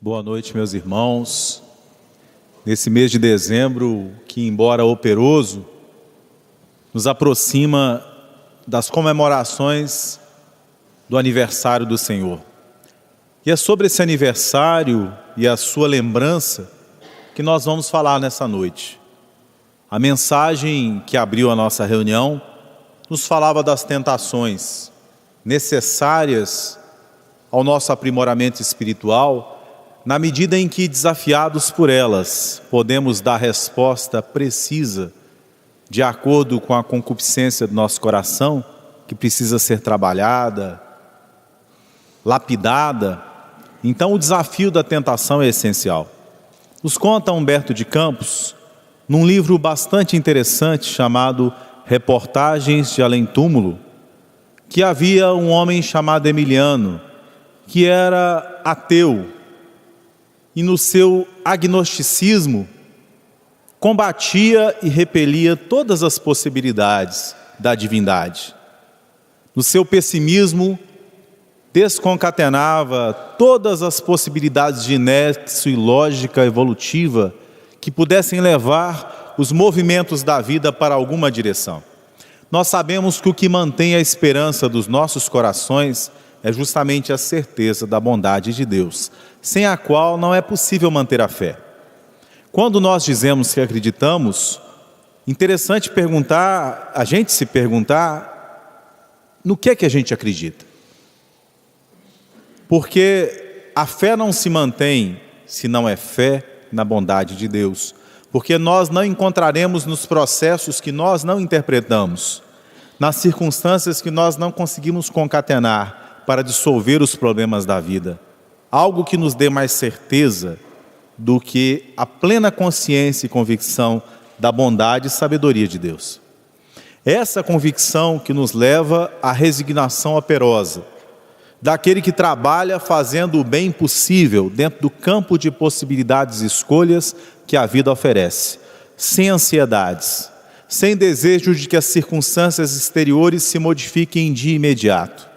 Boa noite, meus irmãos. Nesse mês de dezembro, que embora operoso, nos aproxima das comemorações do aniversário do Senhor. E é sobre esse aniversário e a sua lembrança que nós vamos falar nessa noite. A mensagem que abriu a nossa reunião nos falava das tentações necessárias ao nosso aprimoramento espiritual, na medida em que, desafiados por elas, podemos dar resposta precisa, de acordo com a concupiscência do nosso coração, que precisa ser trabalhada, lapidada. Então o desafio da tentação é essencial. Nos conta Humberto de Campos, num livro bastante interessante chamado Reportagens de Além Túmulo, que havia um homem chamado Emiliano, que era ateu, e no seu agnosticismo combatia e repelia todas as possibilidades da divindade. No seu pessimismo, desconcatenava todas as possibilidades de nexo e lógica evolutiva que pudessem levar os movimentos da vida para alguma direção. Nós sabemos que o que mantém a esperança dos nossos corações é justamente a certeza da bondade de Deus, sem a qual não é possível manter a fé. Quando nós dizemos que acreditamos, interessante a gente se perguntar no que é que a gente acredita. Porque a fé não se mantém se não é fé na bondade de Deus. Porque nós não encontraremos nos processos que nós não interpretamos, nas circunstâncias que nós não conseguimos concatenar para dissolver os problemas da vida, algo que nos dê mais certeza do que a plena consciência e convicção da bondade e sabedoria de Deus. Essa convicção que nos leva à resignação operosa, daquele que trabalha fazendo o bem possível dentro do campo de possibilidades e escolhas que a vida oferece, sem ansiedades, sem desejo de que as circunstâncias exteriores se modifiquem de imediato,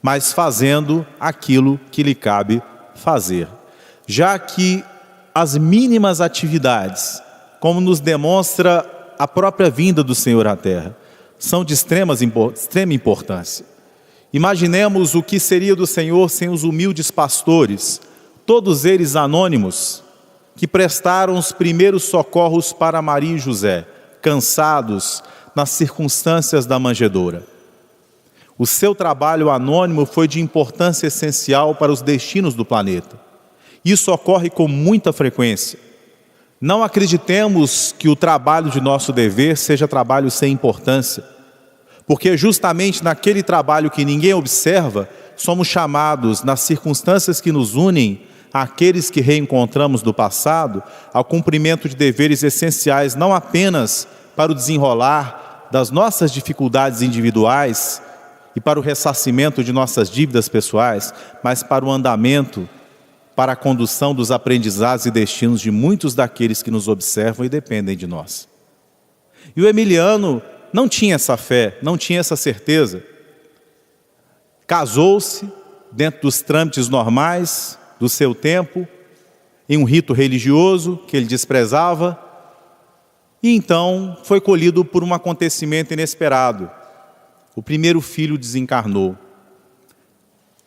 mas fazendo aquilo que lhe cabe fazer. Já que as mínimas atividades, como nos demonstra a própria vinda do Senhor à Terra, são de extrema importância. Imaginemos o que seria do Senhor sem os humildes pastores, todos eles anônimos, que prestaram os primeiros socorros para Maria e José, cansados nas circunstâncias da manjedoura. O seu trabalho anônimo foi de importância essencial para os destinos do planeta. Isso ocorre com muita frequência. Não acreditemos que o trabalho de nosso dever seja trabalho sem importância, porque justamente naquele trabalho que ninguém observa, somos chamados, nas circunstâncias que nos unem, àqueles que reencontramos do passado, ao cumprimento de deveres essenciais, não apenas para o desenrolar das nossas dificuldades individuais e para o ressarcimento de nossas dívidas pessoais, mas para o andamento, para a condução dos aprendizados e destinos de muitos daqueles que nos observam e dependem de nós. E o Emiliano não tinha essa fé, não tinha essa certeza. Casou-se dentro dos trâmites normais do seu tempo, em um rito religioso que ele desprezava, e então foi colhido por um acontecimento inesperado. O primeiro filho desencarnou.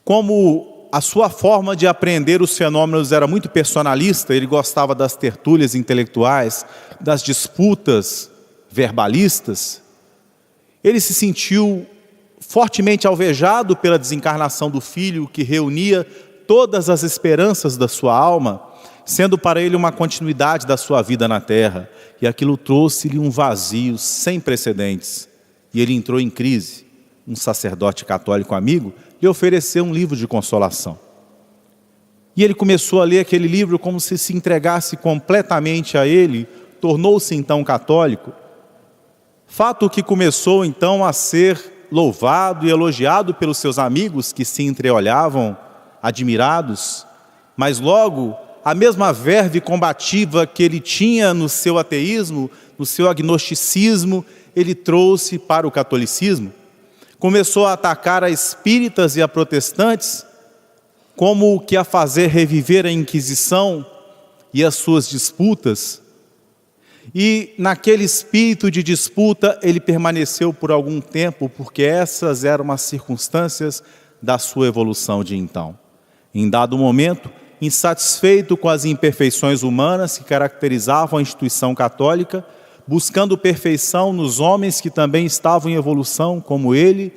Como a sua forma de aprender os fenômenos era muito personalista, ele gostava das tertúlias intelectuais, das disputas verbalistas, ele se sentiu fortemente alvejado pela desencarnação do filho, que reunia todas as esperanças da sua alma, sendo para ele uma continuidade da sua vida na terra, e aquilo trouxe-lhe um vazio sem precedentes. E ele entrou em crise. Um sacerdote católico amigo lhe ofereceu um livro de consolação. E ele começou a ler aquele livro como se entregasse completamente a ele, tornou-se então católico. Fato que começou então a ser louvado e elogiado pelos seus amigos, que se entreolhavam admirados, mas logo a mesma verve combativa que ele tinha no seu ateísmo, no seu agnosticismo, ele trouxe para o catolicismo. Começou a atacar a espíritas e a protestantes, como que a fazer reviver a Inquisição e as suas disputas. E naquele espírito de disputa ele permaneceu por algum tempo, porque essas eram as circunstâncias da sua evolução de então. Em dado momento, insatisfeito com as imperfeições humanas que caracterizavam a instituição católica, buscando perfeição nos homens que também estavam em evolução como ele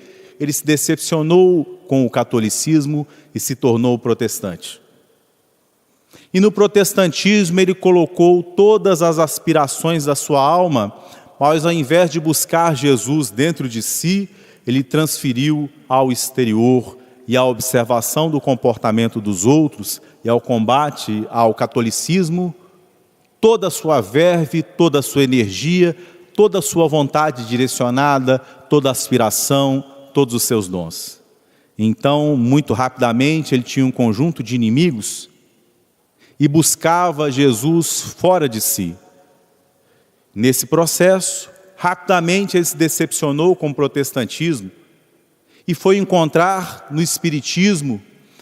se decepcionou com o catolicismo e se tornou protestante. E no protestantismo ele colocou todas as aspirações da sua alma, mas ao invés de buscar Jesus dentro de si, ele transferiu ao exterior e à observação do comportamento dos outros e ao combate ao catolicismo, toda a sua verve, toda a sua energia, toda a sua vontade direcionada, toda a aspiração, todos os seus dons. Então, muito rapidamente, ele tinha um conjunto de inimigos e buscava Jesus fora de si. Nesse processo, rapidamente ele se decepcionou com o protestantismo e foi encontrar no espiritismo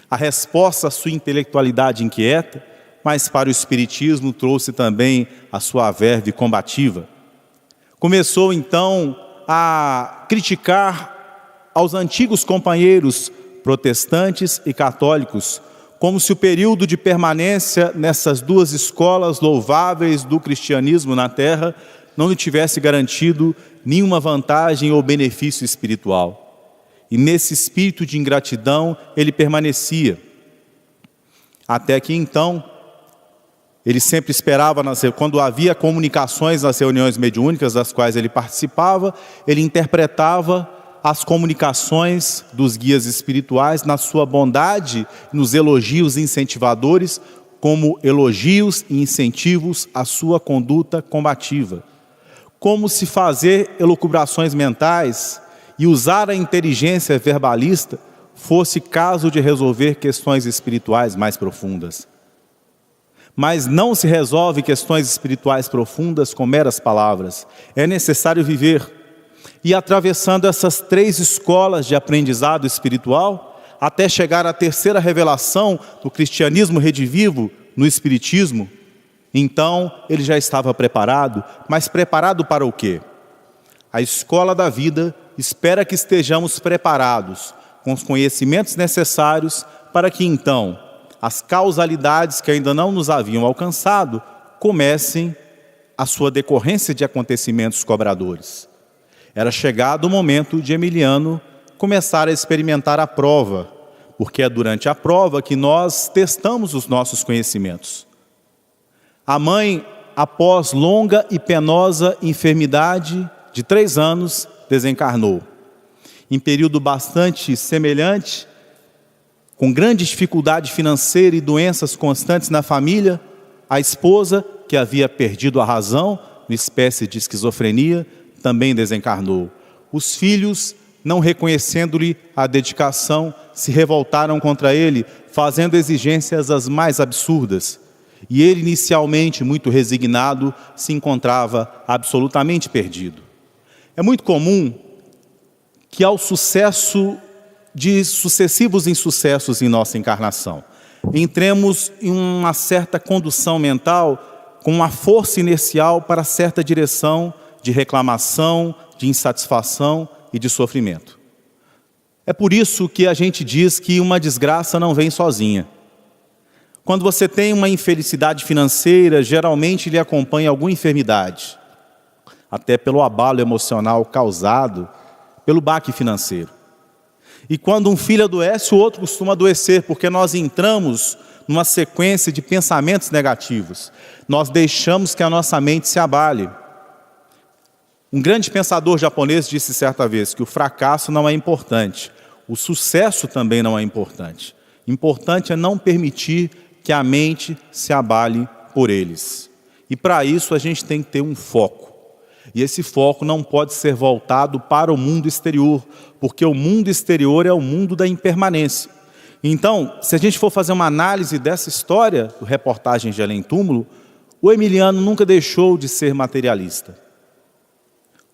a resposta à sua intelectualidade inquieta, mas para o espiritismo trouxe também a sua verve combativa. Começou então a criticar aos antigos companheiros protestantes e católicos, como se o período de permanência nessas duas escolas louváveis do cristianismo na terra não lhe tivesse garantido nenhuma vantagem ou benefício espiritual. E nesse espírito de ingratidão ele permanecia. Até que então, ele sempre esperava, quando havia comunicações nas reuniões mediúnicas das quais ele participava, ele interpretava as comunicações dos guias espirituais na sua bondade, nos elogios incentivadores, como elogios e incentivos à sua conduta combativa. Como se fazer elucubrações mentais e usar a inteligência verbalista fosse caso de resolver questões espirituais mais profundas. Mas não se resolve questões espirituais profundas com meras palavras. É necessário viver. E atravessando essas 3 escolas de aprendizado espiritual, até chegar à terceira revelação do cristianismo redivivo no espiritismo, então ele já estava preparado, mas preparado para o quê? A escola da vida espera que estejamos preparados com os conhecimentos necessários para que então as causalidades que ainda não nos haviam alcançado comecem a sua decorrência de acontecimentos cobradores. Era chegado o momento de Emiliano começar a experimentar a prova, porque é durante a prova que nós testamos os nossos conhecimentos. A mãe, após longa e penosa enfermidade de 3 anos, desencarnou. Em período bastante semelhante, com grande dificuldade financeira e doenças constantes na família, a esposa, que havia perdido a razão, uma espécie de esquizofrenia, também desencarnou. Os filhos, não reconhecendo-lhe a dedicação, se revoltaram contra ele, fazendo exigências as mais absurdas. E ele, inicialmente muito resignado, se encontrava absolutamente perdido. É muito comum que ao sucesso de sucessivos insucessos em nossa encarnação, entremos em uma certa condução mental com uma força inercial para certa direção de reclamação, de insatisfação e de sofrimento. É por isso que a gente diz que uma desgraça não vem sozinha. Quando você tem uma infelicidade financeira, geralmente lhe acompanha alguma enfermidade, até pelo abalo emocional causado pelo baque financeiro. E quando um filho adoece, o outro costuma adoecer, porque nós entramos numa sequência de pensamentos negativos. Nós deixamos que a nossa mente se abale. Um grande pensador japonês disse certa vez que o fracasso não é importante, o sucesso também não é importante. Importante é não permitir que a mente se abale por eles. E para isso a gente tem que ter um foco. E esse foco não pode ser voltado para o mundo exterior, porque o mundo exterior é o mundo da impermanência. Então, se a gente for fazer uma análise dessa história, do Reportagens de Além Túmulo, o Emiliano nunca deixou de ser materialista.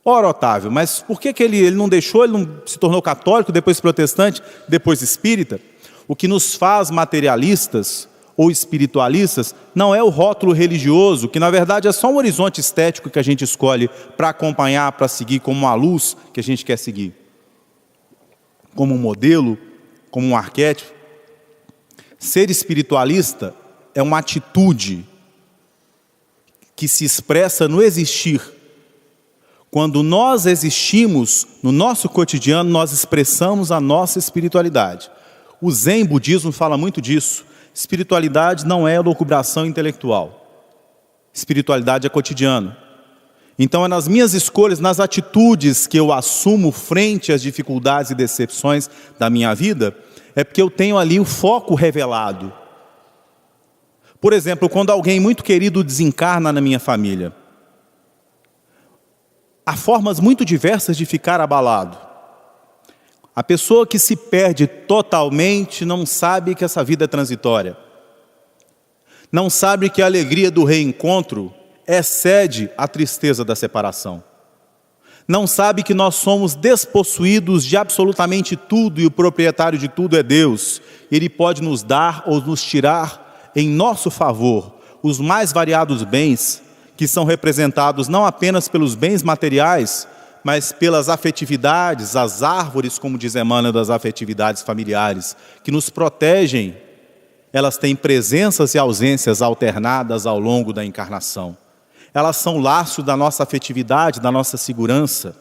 Ora, Otávio, mas por que ele não deixou, ele não se tornou católico, depois protestante, depois espírita? O que nos faz materialistas ou espiritualistas não é o rótulo religioso, que na verdade é só um horizonte estético que a gente escolhe para acompanhar, para seguir como uma luz que a gente quer seguir, como um modelo, como um arquétipo. Ser espiritualista é uma atitude que se expressa no existir. Quando nós existimos no nosso cotidiano, nós expressamos a nossa espiritualidade. O Zen budismo fala muito disso. Espiritualidade não é elucubração intelectual. Espiritualidade é cotidiano. Então é nas minhas escolhas, nas atitudes que eu assumo frente às dificuldades e decepções da minha vida, é porque eu tenho ali o foco revelado. Por exemplo, quando alguém muito querido desencarna na minha família, há formas muito diversas de ficar abalado. A pessoa que se perde totalmente não sabe que essa vida é transitória. Não sabe que a alegria do reencontro excede a tristeza da separação. Não sabe que nós somos despossuídos de absolutamente tudo e o proprietário de tudo é Deus. Ele pode nos dar ou nos tirar em nosso favor os mais variados bens, que são representados não apenas pelos bens materiais, mas pelas afetividades, as árvores, como diz Emmanuel, das afetividades familiares, que nos protegem. Elas têm presenças e ausências alternadas ao longo da encarnação. Elas são laços da nossa afetividade, da nossa segurança.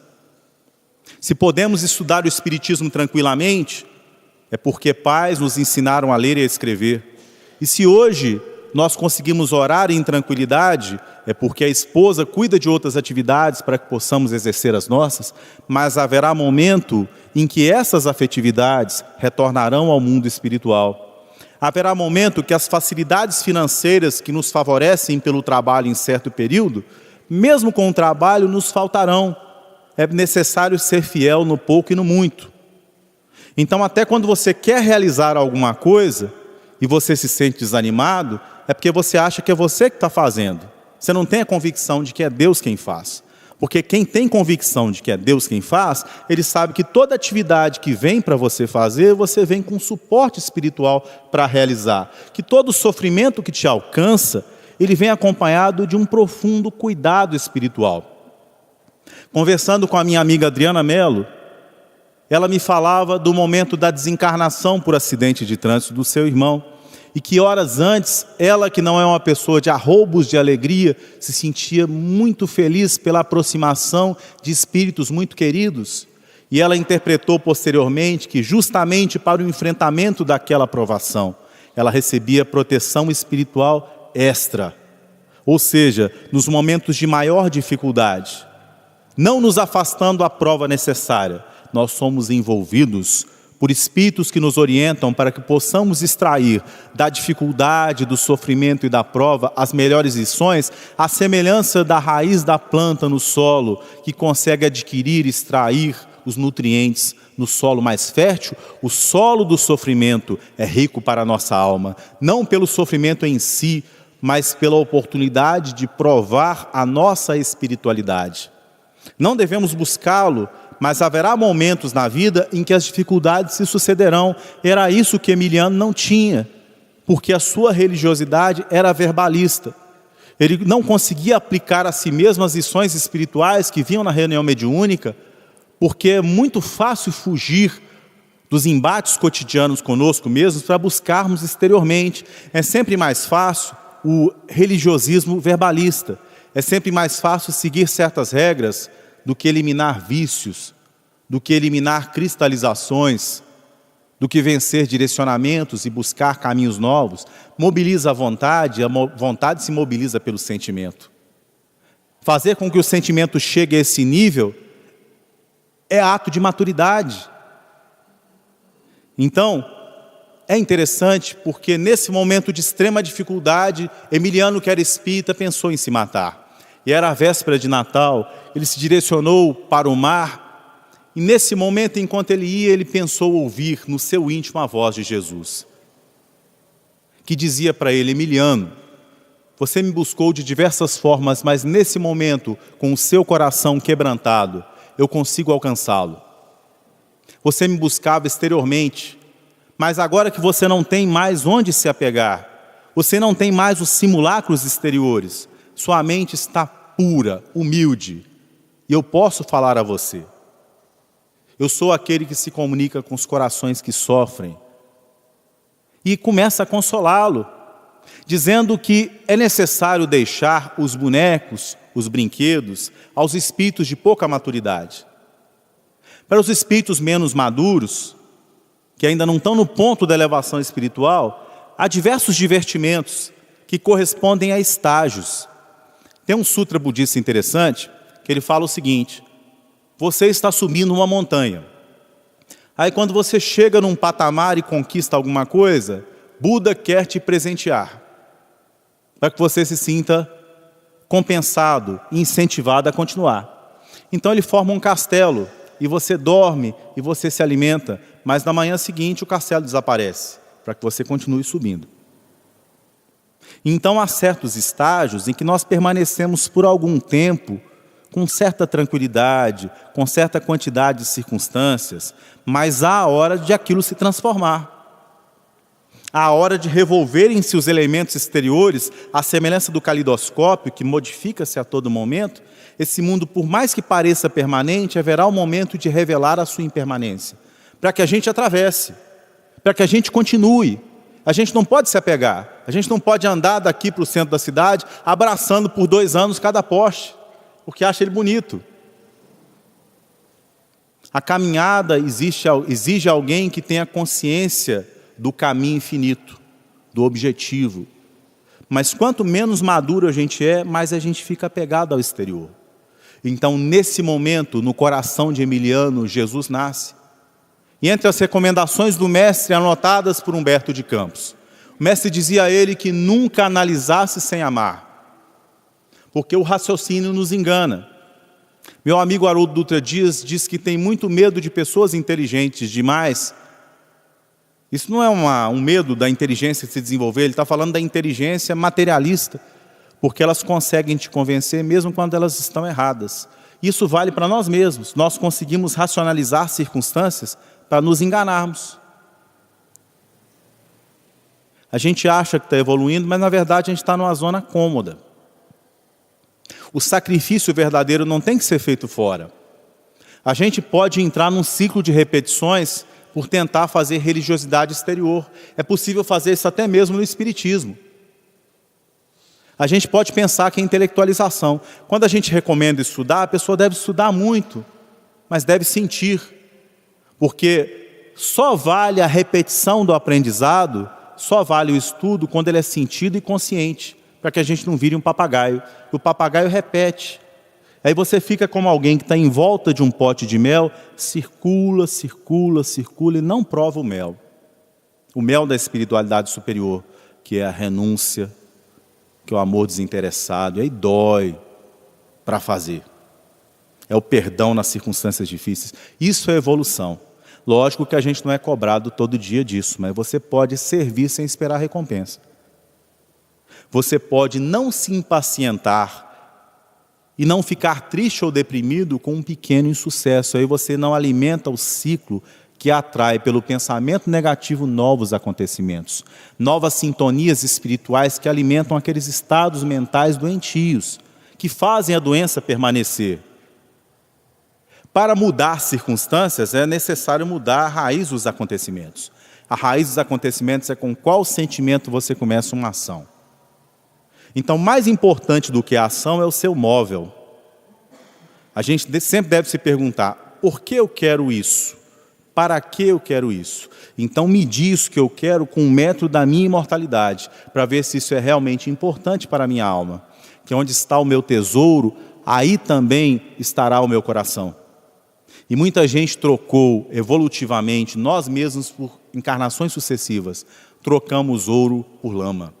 Se podemos estudar o Espiritismo tranquilamente, é porque pais nos ensinaram a ler e a escrever. E se hoje nós conseguimos orar em tranquilidade, é porque a esposa cuida de outras atividades para que possamos exercer as nossas, mas haverá momento em que essas afetividades retornarão ao mundo espiritual. Haverá momento que as facilidades financeiras que nos favorecem pelo trabalho em certo período, mesmo com o trabalho, nos faltarão. É necessário ser fiel no pouco e no muito. Então, até quando você quer realizar alguma coisa e você se sente desanimado, é porque você acha que é você que está fazendo. Você não tem a convicção de que é Deus quem faz. Porque quem tem convicção de que é Deus quem faz, ele sabe que toda atividade que vem para você fazer, você vem com suporte espiritual para realizar. Que todo sofrimento que te alcança, ele vem acompanhado de um profundo cuidado espiritual. Conversando com a minha amiga Adriana Mello, ela me falava do momento da desencarnação por acidente de trânsito do seu irmão. E que horas antes, ela que não é uma pessoa de arroubos de alegria, se sentia muito feliz pela aproximação de espíritos muito queridos. E ela interpretou posteriormente que justamente para o enfrentamento daquela provação, ela recebia proteção espiritual extra. Ou seja, nos momentos de maior dificuldade, não nos afastando da prova necessária, nós somos envolvidos por espíritos que nos orientam para que possamos extrair da dificuldade, do sofrimento e da prova as melhores lições, a semelhança da raiz da planta no solo, que consegue adquirir, extrair os nutrientes no solo mais fértil. O solo do sofrimento é rico para a nossa alma, não pelo sofrimento em si, mas pela oportunidade de provar a nossa espiritualidade. Não devemos buscá-lo, mas haverá momentos na vida em que as dificuldades se sucederão. Era isso que Emiliano não tinha, porque a sua religiosidade era verbalista. Ele não conseguia aplicar a si mesmo as lições espirituais que vinham na reunião mediúnica, porque é muito fácil fugir dos embates cotidianos conosco mesmos para buscarmos exteriormente. É sempre mais fácil o religiosismo verbalista. É sempre mais fácil seguir certas regras do que eliminar vícios, do que eliminar cristalizações, do que vencer direcionamentos e buscar caminhos novos. Mobiliza a vontade se mobiliza pelo sentimento. Fazer com que o sentimento chegue a esse nível é ato de maturidade. Então, é interessante porque nesse momento de extrema dificuldade, Emiliano, que era espírita, pensou em se matar. E era a véspera de Natal, ele se direcionou para o mar, e nesse momento, enquanto ele ia, ele pensou ouvir no seu íntimo a voz de Jesus, que dizia para ele: Emiliano, você me buscou de diversas formas, mas nesse momento, com o seu coração quebrantado, eu consigo alcançá-lo. Você me buscava exteriormente, Mas agora que você não tem mais onde se apegar, você não tem mais os simulacros exteriores, sua mente está pura, humilde, e eu posso falar a você. Eu sou aquele que se comunica com os corações que sofrem, e começa a consolá-lo, dizendo que é necessário deixar os bonecos, os brinquedos, aos espíritos de pouca maturidade. Para os espíritos menos maduros, que ainda não estão no ponto da elevação espiritual, há diversos divertimentos que correspondem a estágios. Tem um sutra budista interessante, que ele fala o seguinte: você está subindo uma montanha. Aí quando você chega num patamar e conquista alguma coisa, Buda quer te presentear, para que você se sinta compensado e incentivado a continuar. Então ele forma um castelo, e você dorme, e você se alimenta, mas na manhã seguinte o castelo desaparece, para que você continue subindo. Então há certos estágios em que nós permanecemos por algum tempo, com certa tranquilidade, com certa quantidade de circunstâncias, mas há a hora de aquilo se transformar. Há a hora de revolverem-se os elementos exteriores, à semelhança do calidoscópio, que modifica-se a todo momento. Esse mundo, por mais que pareça permanente, haverá um momento de revelar a sua impermanência, para que a gente atravesse, para que a gente continue. A gente não pode se apegar, a gente não pode andar daqui para o centro da cidade, abraçando por 2 anos cada poste, porque acha ele bonito. A caminhada exige alguém que tenha consciência do caminho infinito, do objetivo. Mas quanto menos maduro a gente é, mais a gente fica apegado ao exterior. Então, nesse momento, no coração de Emiliano, Jesus nasce. E entre as recomendações do mestre, anotadas por Humberto de Campos, o mestre dizia a ele que nunca analisasse sem amar, porque o raciocínio nos engana. Meu amigo Haroldo Dutra Dias diz que tem muito medo de pessoas inteligentes demais. Isso não é um medo da inteligência se desenvolver, ele está falando da inteligência materialista, porque elas conseguem te convencer mesmo quando elas estão erradas. Isso vale para nós mesmos. Nós conseguimos racionalizar circunstâncias para nos enganarmos. A gente acha que está evoluindo, mas na verdade a gente está numa zona cômoda. O sacrifício verdadeiro não tem que ser feito fora. A gente pode entrar num ciclo de repetições por tentar fazer religiosidade exterior. É possível fazer isso até mesmo no espiritismo. A gente pode pensar que é intelectualização. Quando a gente recomenda estudar, a pessoa deve estudar muito, mas deve sentir. Porque só vale a repetição do aprendizado, só vale o estudo quando ele é sentido e consciente, para que a gente não vire um papagaio. O papagaio repete. Aí você fica como alguém que está em volta de um pote de mel, circula, circula, circula e não prova o mel. O mel da espiritualidade superior, que é a renúncia, que é o amor desinteressado, e aí dói para fazer. É o perdão nas circunstâncias difíceis. Isso é evolução. Lógico que a gente não é cobrado todo dia disso, mas você pode servir sem esperar recompensa. Você pode não se impacientar e não ficar triste ou deprimido com um pequeno insucesso. Aí você não alimenta o ciclo que atrai pelo pensamento negativo novos acontecimentos, novas sintonias espirituais que alimentam aqueles estados mentais doentios, que fazem a doença permanecer. Para mudar circunstâncias, é necessário mudar a raiz dos acontecimentos. A raiz dos acontecimentos é com qual sentimento você começa uma ação. Então, mais importante do que a ação é o seu móvel. A gente sempre deve se perguntar, por que eu quero isso? Para que eu quero isso? Então, medir isso que eu quero com o método da minha imortalidade, para ver se isso é realmente importante para a minha alma. Que onde está o meu tesouro, aí também estará o meu coração. E muita gente trocou evolutivamente, nós mesmos por encarnações sucessivas, trocamos ouro por lama.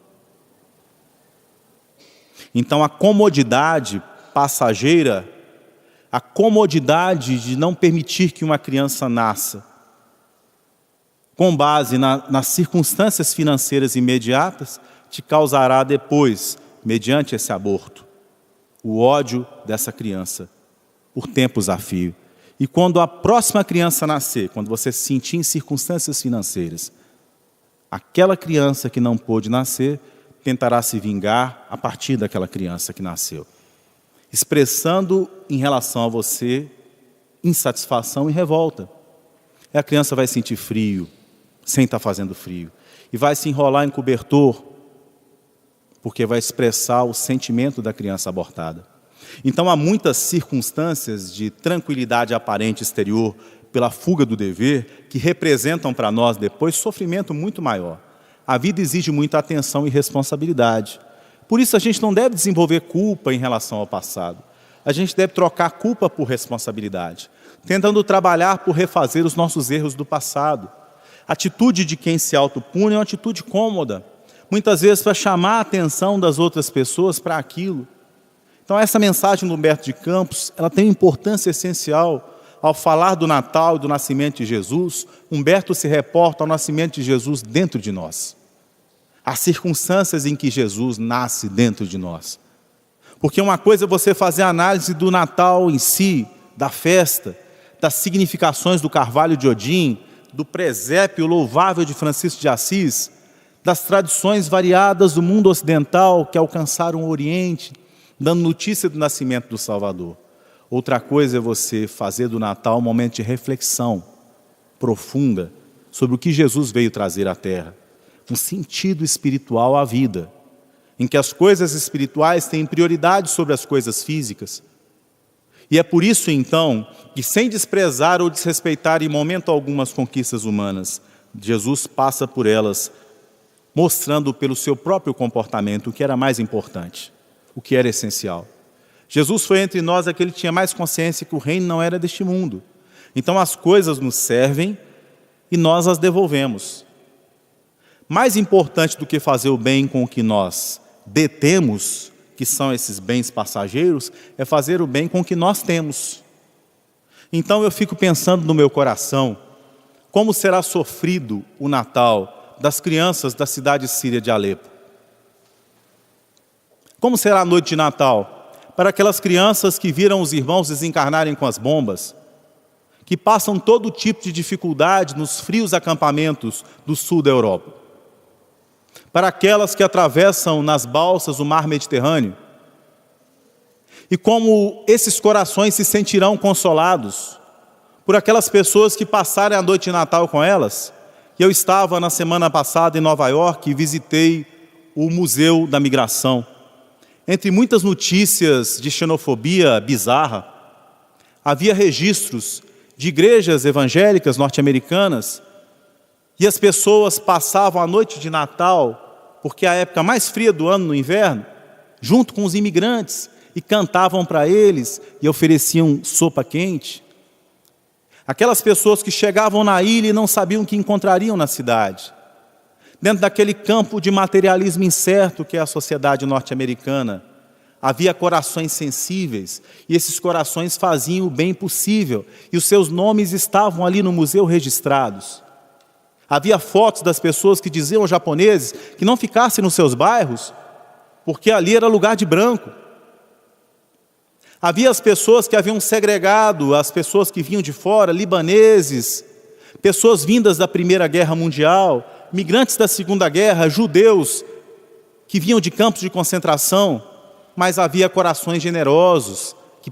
Então a comodidade passageira, a comodidade de não permitir que uma criança nasça, com base nas circunstâncias financeiras imediatas, te causará depois, mediante esse aborto, o ódio dessa criança, por tempos a fio. E quando a próxima criança nascer, quando você se sentir em circunstâncias financeiras, Aquela criança que não pôde nascer tentará se vingar a partir daquela criança que nasceu, expressando em relação a você insatisfação e revolta. E a criança vai sentir frio, sem estar fazendo frio, e vai se enrolar em cobertor, porque vai expressar o sentimento da criança abortada. Então há muitas circunstâncias de tranquilidade aparente exterior pela fuga do dever, que representam para nós depois sofrimento muito maior. A vida exige muita atenção e responsabilidade. Por isso a gente não deve desenvolver culpa em relação ao passado. A gente deve trocar culpa por responsabilidade, tentando trabalhar por refazer os nossos erros do passado. A atitude de quem se autopune é uma atitude cômoda, muitas vezes para chamar a atenção das outras pessoas para aquilo. Então essa mensagem do Humberto de Campos, ela tem uma importância essencial. Ao falar do Natal e do nascimento de Jesus, Humberto se reporta ao nascimento de Jesus dentro de nós. As circunstâncias em que Jesus nasce dentro de nós. Porque uma coisa é você fazer a análise do Natal em si, da festa, das significações do Carvalho de Odin, do presépio louvável de Francisco de Assis, das tradições variadas do mundo ocidental que alcançaram o Oriente, dando notícia do nascimento do Salvador. Outra coisa é você fazer do Natal um momento de reflexão profunda sobre o que Jesus veio trazer à Terra. Um sentido espiritual à vida, em que as coisas espirituais têm prioridade sobre as coisas físicas. E é por isso, então, que sem desprezar ou desrespeitar em momento algum as conquistas humanas, Jesus passa por elas, mostrando pelo seu próprio comportamento o que era mais importante, o que era essencial. Jesus foi entre nós aquele que tinha mais consciência que o reino não era deste mundo. Então as coisas nos servem e nós as devolvemos. Mais importante do que fazer o bem com o que nós detemos, que são esses bens passageiros, é fazer o bem com o que nós temos. Então eu fico pensando no meu coração, como será sofrido o Natal das crianças da cidade síria de Alepo. Como será a noite de Natal para aquelas crianças que viram os irmãos desencarnarem com as bombas, que passam todo tipo de dificuldade nos frios acampamentos do sul da Europa, para aquelas que atravessam nas balsas o mar Mediterrâneo, e como esses corações se sentirão consolados por aquelas pessoas que passarem a noite de Natal com elas. E eu estava na semana passada em Nova York e visitei o Museu da Migração. Entre muitas notícias de xenofobia bizarra, havia registros de igrejas evangélicas norte-americanas e as pessoas passavam a noite de Natal, porque é a época mais fria do ano no inverno, junto com os imigrantes, e cantavam para eles e ofereciam sopa quente. Aquelas pessoas que chegavam na ilha e não sabiam o que encontrariam na cidade. Dentro daquele campo de materialismo incerto que é a sociedade norte-americana, havia corações sensíveis, e esses corações faziam o bem possível, e os seus nomes estavam ali no museu registrados. Havia fotos das pessoas que diziam aos japoneses que não ficassem nos seus bairros, porque ali era lugar de branco. Havia as pessoas que haviam segregado as pessoas que vinham de fora, libaneses, pessoas vindas da Primeira Guerra Mundial, migrantes da Segunda Guerra, judeus que vinham de campos de concentração, mas havia corações generosos que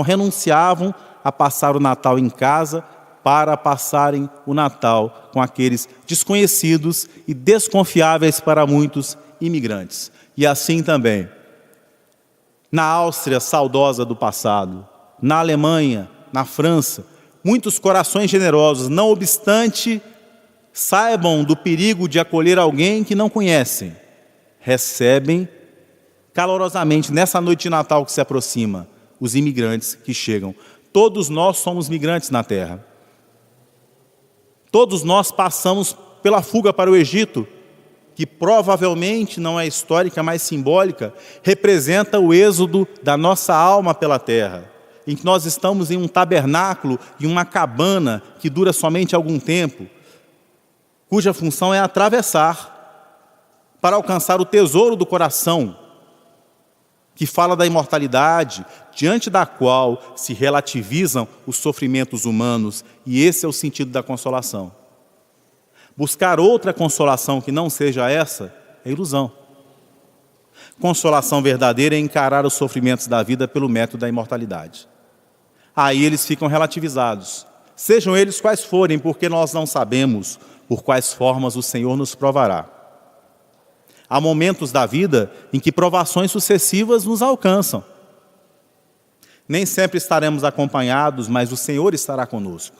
renunciavam a passar o Natal em casa para passarem o Natal com aqueles desconhecidos e desconfiáveis para muitos imigrantes. E assim também, na Áustria saudosa do passado, na Alemanha, na França, muitos corações generosos, não obstante saibam do perigo de acolher alguém que não conhecem, recebem calorosamente nessa noite de Natal que se aproxima os imigrantes que chegam. Todos nós somos migrantes na terra. Todos nós passamos pela fuga para o Egito, que provavelmente não é histórica, mas simbólica, representa o êxodo da nossa alma pela terra, em que nós estamos em um tabernáculo, em uma cabana que dura somente algum tempo, cuja função é atravessar para alcançar o tesouro do coração, que fala da imortalidade, diante da qual se relativizam os sofrimentos humanos, e esse é o sentido da consolação. Buscar outra consolação que não seja essa é ilusão. Consolação verdadeira é encarar os sofrimentos da vida pelo método da imortalidade. Aí eles ficam relativizados, sejam eles quais forem, porque nós não sabemos por quais formas o Senhor nos provará. Há momentos da vida em que provações sucessivas nos alcançam. Nem sempre estaremos acompanhados, mas o Senhor estará conosco.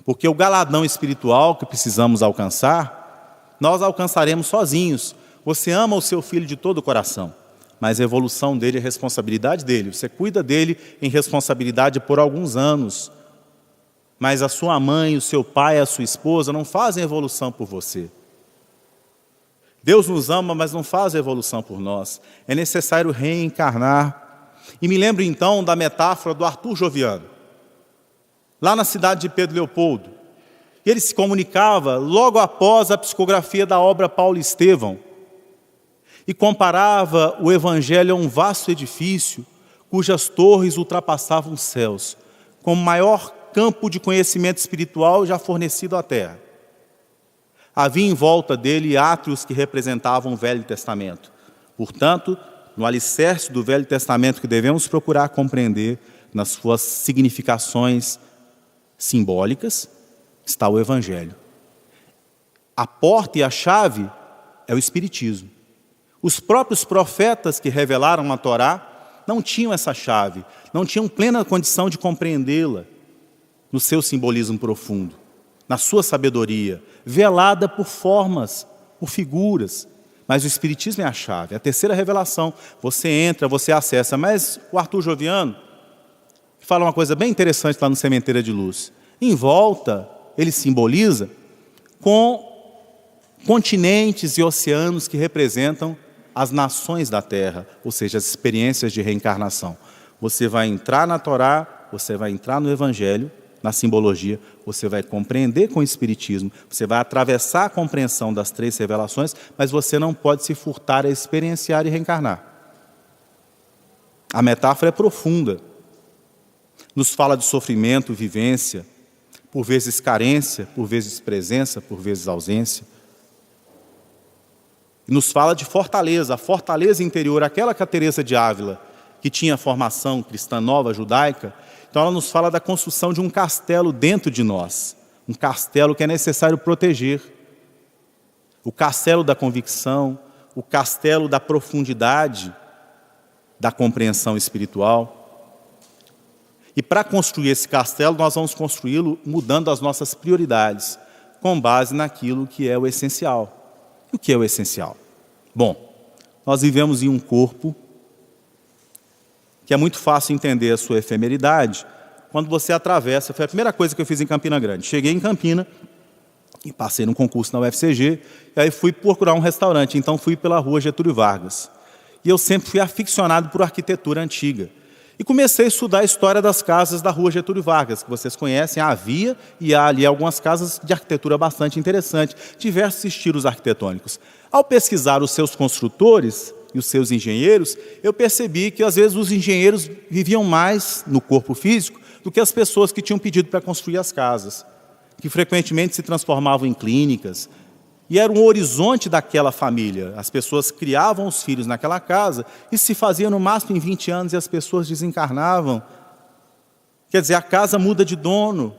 Porque o galardão espiritual que precisamos alcançar, nós alcançaremos sozinhos. Você ama o seu filho de todo o coração, mas a evolução dele é responsabilidade dele. Você cuida dele em responsabilidade por alguns anos, mas a sua mãe, o seu pai, a sua esposa não fazem evolução por você. Deus nos ama, mas não faz a evolução por nós. É necessário reencarnar. E me lembro então da metáfora do Arthur Joviano, lá na cidade de Pedro Leopoldo. Ele se comunicava logo após a psicografia da obra Paulo e Estevão e comparava o Evangelho a um vasto edifício cujas torres ultrapassavam os céus, com o maior campo de conhecimento espiritual já fornecido à terra. Havia em volta dele átrios que representavam o Velho Testamento. Portanto, no alicerce do Velho Testamento que devemos procurar compreender nas suas significações simbólicas, está o Evangelho. A porta e a chave é o Espiritismo. Os próprios profetas que revelaram a Torá não tinham essa chave, não tinham plena condição de compreendê-la no seu simbolismo profundo, na sua sabedoria, velada por formas, por figuras. Mas o Espiritismo é a chave, a terceira revelação. Você entra, você acessa. Mas o Arthur Joviano fala uma coisa bem interessante lá no Sementeira de Luz. Em volta, ele simboliza com continentes e oceanos que representam as nações da Terra, ou seja, as experiências de reencarnação. Você vai entrar na Torá, você vai entrar no Evangelho, na simbologia, você vai compreender com o Espiritismo, você vai atravessar a compreensão das três revelações, mas você não pode se furtar a experienciar e reencarnar. A metáfora é profunda. Nos fala de sofrimento, vivência, por vezes carência, por vezes presença, por vezes ausência. E nos fala de fortaleza, a fortaleza interior, aquela que a Teresa de Ávila, que tinha formação cristã nova, judaica. Então ela nos fala da construção de um castelo dentro de nós, um castelo que é necessário proteger. O castelo da convicção, o castelo da profundidade, da compreensão espiritual. E para construir esse castelo, nós vamos construí-lo mudando as nossas prioridades, com base naquilo que é o essencial. E o que é o essencial? Bom, nós vivemos em um corpo que é muito fácil entender a sua efemeridade quando você atravessa. Foi a primeira coisa que eu fiz em Campina Grande. Cheguei em Campina e passei num concurso na UFCG, e aí fui procurar um restaurante, então fui pela rua Getúlio Vargas. E eu sempre fui aficionado por arquitetura antiga. E comecei a estudar a história das casas da rua Getúlio Vargas, que vocês conhecem. Havia e há ali algumas casas de arquitetura bastante interessante, diversos estilos arquitetônicos. Ao pesquisar os seus construtores e os seus engenheiros, eu percebi que às vezes os engenheiros viviam mais no corpo físico do que as pessoas que tinham pedido para construir as casas, que frequentemente se transformavam em clínicas. E era um horizonte daquela família. As pessoas criavam os filhos naquela casa, e se fazia no máximo em 20 anos e as pessoas desencarnavam. Quer dizer, a casa muda de dono,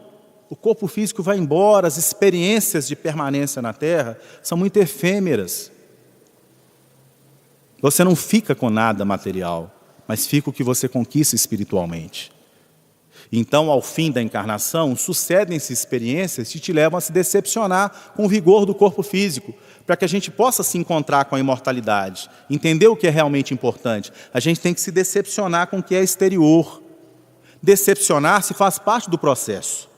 o corpo físico vai embora, as experiências de permanência na Terra são muito efêmeras. Você não fica com nada material, mas fica o que você conquista espiritualmente. Então, ao fim da encarnação, sucedem-se experiências que te levam a se decepcionar com o vigor do corpo físico, para que a gente possa se encontrar com a imortalidade, entender o que é realmente importante. A gente tem que se decepcionar com o que é exterior. Decepcionar-se faz parte do processo.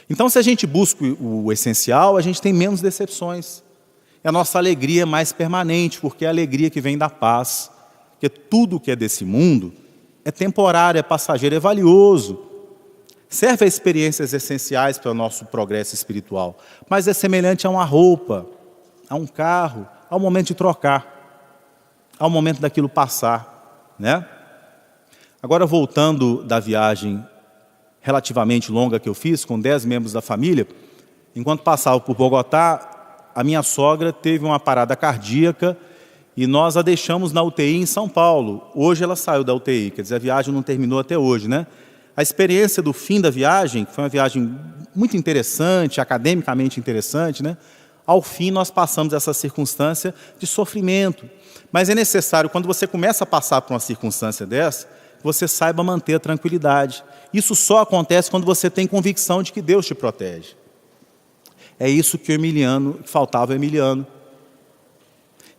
Então, se a gente busca o essencial, a gente tem menos decepções. E a nossa alegria é mais permanente, porque é a alegria que vem da paz. Porque tudo que é desse mundo é temporário, é passageiro, é valioso. Serve a experiências essenciais para o nosso progresso espiritual. Mas é semelhante a uma roupa, a um carro, ao momento de trocar, ao momento daquilo passar, né? Agora, voltando da viagem relativamente longa que eu fiz, com 10 membros da família, enquanto passava por Bogotá, a minha sogra teve uma parada cardíaca e nós a deixamos na UTI em São Paulo. Hoje ela saiu da UTI, quer dizer, a viagem não terminou até hoje, né? A experiência do fim da viagem, que foi uma viagem muito interessante, academicamente interessante, né? Ao fim nós passamos essa circunstância de sofrimento. Mas é necessário, quando você começa a passar por uma circunstância dessa, que você saiba manter a tranquilidade. Isso só acontece quando você tem convicção de que Deus te protege. É isso que faltava ao Emiliano.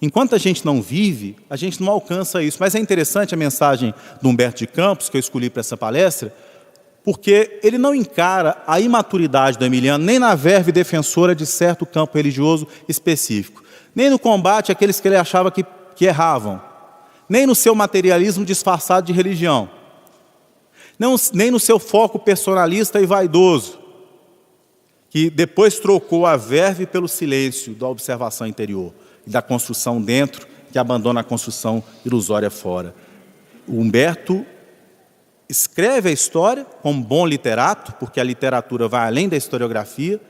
Enquanto a gente não vive, a gente não alcança isso. Mas é interessante a mensagem do Humberto de Campos, que eu escolhi para essa palestra, porque ele não encara a imaturidade do Emiliano nem na verve defensora de certo campo religioso específico, nem no combate àqueles que ele achava que erravam, nem no seu materialismo disfarçado de religião, nem no seu foco personalista e vaidoso, que depois trocou a verve pelo silêncio da observação interior e da construção dentro, que abandona a construção ilusória fora. O Humberto escreve a história como bom literato, porque a literatura vai além da historiografia.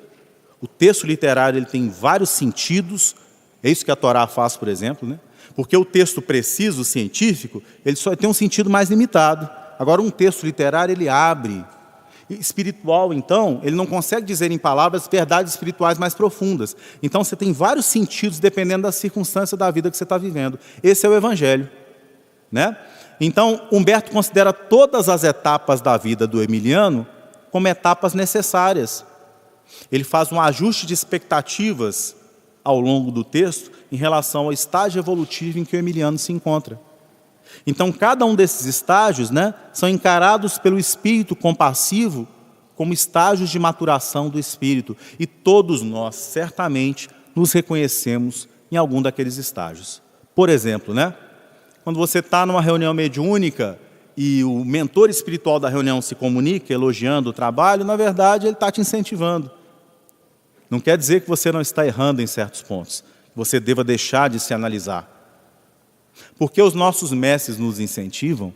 O texto literário ele tem vários sentidos, é isso que a Torá faz, por exemplo, né? Porque o texto preciso, científico, ele só tem um sentido mais limitado. Agora, um texto literário, ele abre. Espiritual, então, ele não consegue dizer em palavras verdades espirituais mais profundas. Então, você tem vários sentidos dependendo da circunstância da vida que você está vivendo. Esse é o Evangelho, né? Então, Humberto considera todas as etapas da vida do Emiliano como etapas necessárias. Ele faz um ajuste de expectativas ao longo do texto em relação ao estágio evolutivo em que o Emiliano se encontra. Então, cada um desses estágios, né, são encarados pelo espírito compassivo como estágios de maturação do espírito. E todos nós, certamente, nos reconhecemos em algum daqueles estágios. Por exemplo, né, quando você está numa reunião mediúnica e o mentor espiritual da reunião se comunica elogiando o trabalho, na verdade, ele está te incentivando. Não quer dizer que você não está errando em certos pontos, que você deva deixar de se analisar. Porque os nossos mestres nos incentivam,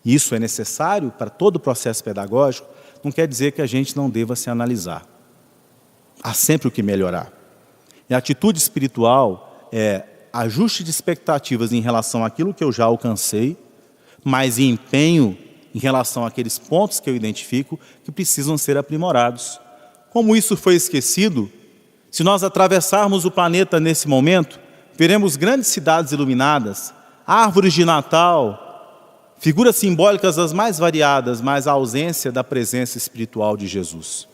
e isso é necessário para todo o processo pedagógico, não quer dizer que a gente não deva se analisar. Há sempre o que melhorar. E a atitude espiritual é ajuste de expectativas em relação àquilo que eu já alcancei, mas empenho em relação àqueles pontos que eu identifico que precisam ser aprimorados. Como isso foi esquecido, se nós atravessarmos o planeta nesse momento, veremos grandes cidades iluminadas, árvores de Natal, figuras simbólicas das mais variadas, mas a ausência da presença espiritual de Jesus.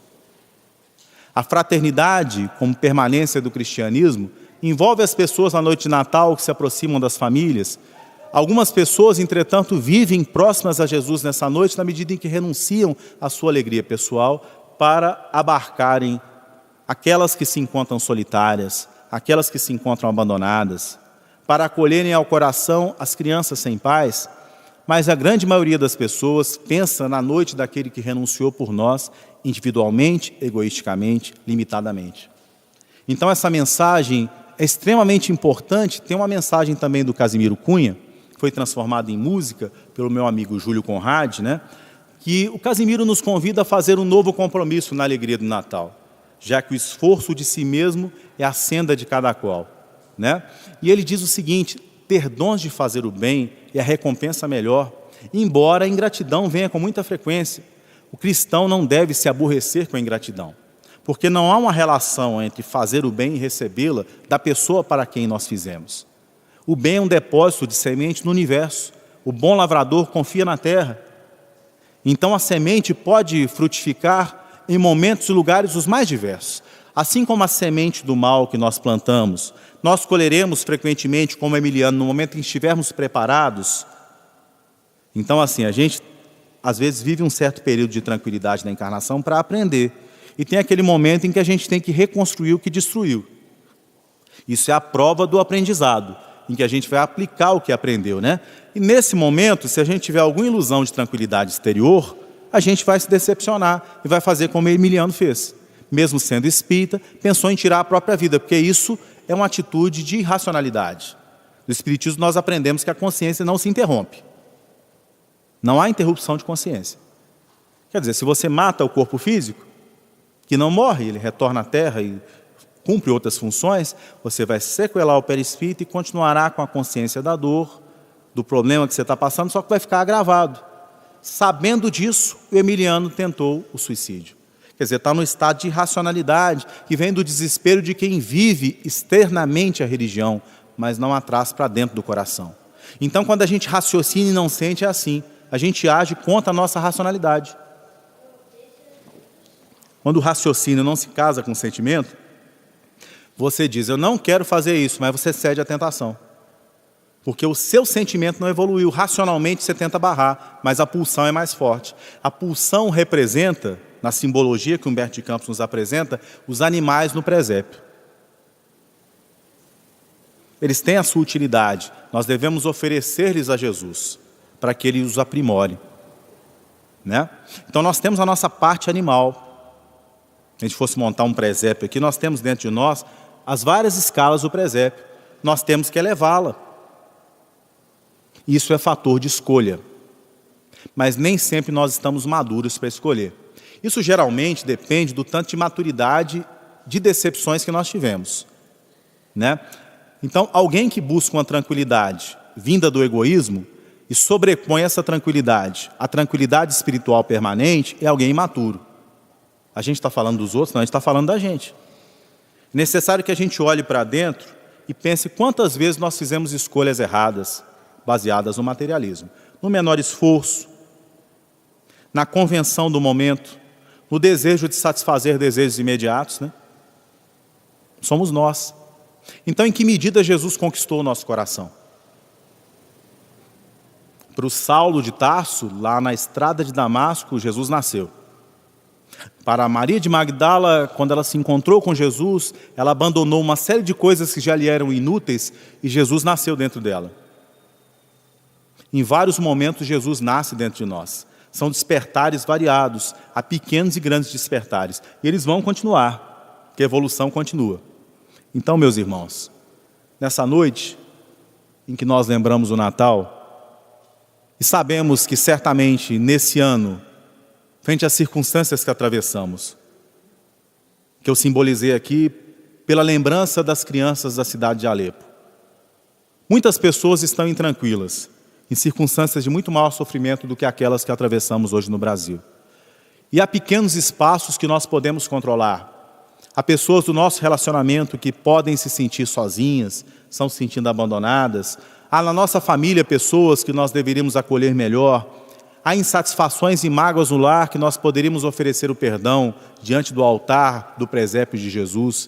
A fraternidade, como permanência do cristianismo, envolve as pessoas na noite de Natal que se aproximam das famílias. Algumas pessoas, entretanto, vivem próximas a Jesus nessa noite na medida em que renunciam à sua alegria pessoal para abarcarem aquelas que se encontram solitárias, aquelas que se encontram abandonadas, para acolherem ao coração as crianças sem pais, mas a grande maioria das pessoas pensa na noite daquele que renunciou por nós, individualmente, egoisticamente, limitadamente. Então essa mensagem é extremamente importante. Tem uma mensagem também do Casimiro Cunha, que foi transformada em música pelo meu amigo Júlio Conrad, né? Que o Casimiro nos convida a fazer um novo compromisso na alegria do Natal, já que o esforço de si mesmo é a senda de cada qual, né? E ele diz o seguinte: ter dons de fazer o bem é a recompensa melhor, embora a ingratidão venha com muita frequência. O cristão não deve se aborrecer com a ingratidão, porque não há uma relação entre fazer o bem e recebê-la da pessoa para quem nós fizemos. O bem é um depósito de semente no universo. O bom lavrador confia na terra. Então a semente pode frutificar em momentos e lugares os mais diversos. Assim como a semente do mal que nós plantamos, nós colheremos frequentemente, como Emiliano, no momento em que estivermos preparados. Então assim, a gente às vezes vive um certo período de tranquilidade na encarnação para aprender. E tem aquele momento em que a gente tem que reconstruir o que destruiu. Isso é a prova do aprendizado, em que a gente vai aplicar o que aprendeu, né? E nesse momento, se a gente tiver alguma ilusão de tranquilidade exterior, a gente vai se decepcionar e vai fazer como Emiliano fez. Mesmo sendo espírita, pensou em tirar a própria vida, porque isso é uma atitude de irracionalidade. No Espiritismo nós aprendemos que a consciência não se interrompe. Não há interrupção de consciência. Quer dizer, se você mata o corpo físico, que não morre, ele retorna à terra e cumpre outras funções, você vai sequelar o perispírito e continuará com a consciência da dor, do problema que você está passando, só que vai ficar agravado. Sabendo disso, o Emiliano tentou o suicídio. Quer dizer, está no estado de irracionalidade, que vem do desespero de quem vive externamente a religião, mas não a traz para dentro do coração. Então, quando a gente raciocina e não sente, é assim. A gente age contra a nossa racionalidade. Quando o raciocínio não se casa com o sentimento, você diz, eu não quero fazer isso, mas você cede à tentação. Porque o seu sentimento não evoluiu. Racionalmente você tenta barrar, mas a pulsão é mais forte. A pulsão representa, na simbologia que Humberto de Campos nos apresenta, os animais no presépio. Eles têm a sua utilidade. Nós devemos oferecer-lhes a Jesus, para que Ele os aprimore. Né? Então nós temos a nossa parte animal. Se a gente fosse montar um presépio aqui, nós temos dentro de nós as várias escalas do presépio. Nós temos que elevá-la. Isso é fator de escolha. Mas nem sempre nós estamos maduros para escolher. Isso geralmente depende do tanto de maturidade de decepções que nós tivemos. Né? Então, alguém que busca uma tranquilidade vinda do egoísmo e sobrepõe essa tranquilidade à tranquilidade espiritual permanente, é alguém imaturo. A gente está falando dos outros? Não, a gente está falando da gente. É necessário que a gente olhe para dentro e pense quantas vezes nós fizemos escolhas erradas, baseadas no materialismo. No menor esforço, na convenção do momento, no desejo de satisfazer desejos imediatos, né? Somos nós. Então, em que medida Jesus conquistou o nosso coração? Para o Saulo de Tarso, lá na estrada de Damasco, Jesus nasceu. Para Maria de Magdala, quando ela se encontrou com Jesus, ela abandonou uma série de coisas que já lhe eram inúteis e Jesus nasceu dentro dela. Em vários momentos, Jesus nasce dentro de nós. São despertares variados, há pequenos e grandes despertares. E eles vão continuar, porque a evolução continua. Então, meus irmãos, nessa noite em que nós lembramos o Natal, e sabemos que certamente nesse ano, frente às circunstâncias que atravessamos, que eu simbolizei aqui pela lembrança das crianças da cidade de Alepo, muitas pessoas estão intranquilas, em circunstâncias de muito maior sofrimento do que aquelas que atravessamos hoje no Brasil. E há pequenos espaços que nós podemos controlar. Há pessoas do nosso relacionamento que podem se sentir sozinhas, estão se sentindo abandonadas. Há na nossa família pessoas que nós deveríamos acolher melhor. Há insatisfações e mágoas no lar que nós poderíamos oferecer o perdão diante do altar do presépio de Jesus.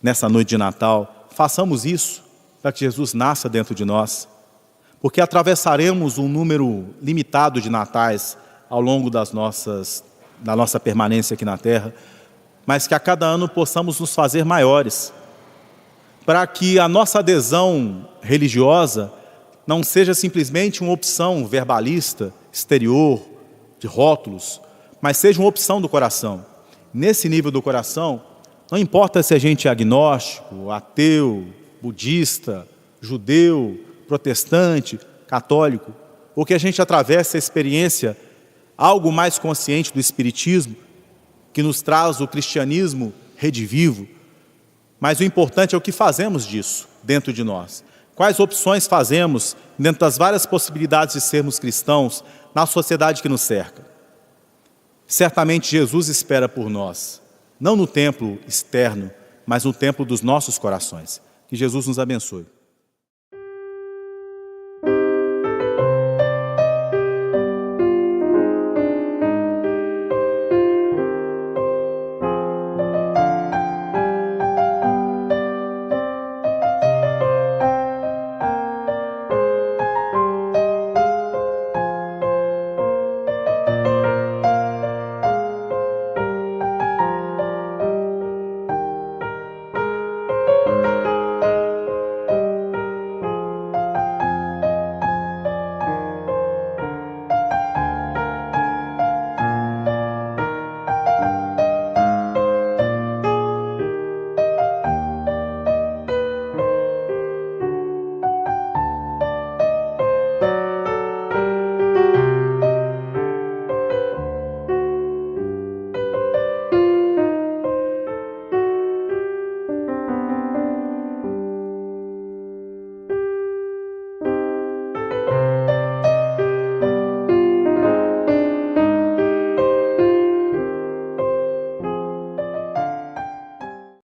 Nessa noite de Natal, façamos isso para que Jesus nasça dentro de nós. Porque atravessaremos um número limitado de natais ao longo da nossa permanência aqui na Terra, mas que a cada ano possamos nos fazer maiores, para que a nossa adesão religiosa não seja simplesmente uma opção verbalista, exterior, de rótulos, mas seja uma opção do coração. Nesse nível do coração, não importa se a gente é agnóstico, ateu, budista, judeu, protestante, católico, ou que a gente atravesse a experiência algo mais consciente do espiritismo, que nos traz o cristianismo redivivo, mas o importante é o que fazemos disso dentro de nós. Quais opções fazemos dentro das várias possibilidades de sermos cristãos na sociedade que nos cerca? Certamente Jesus espera por nós, não no templo externo, mas no templo dos nossos corações. Que Jesus nos abençoe.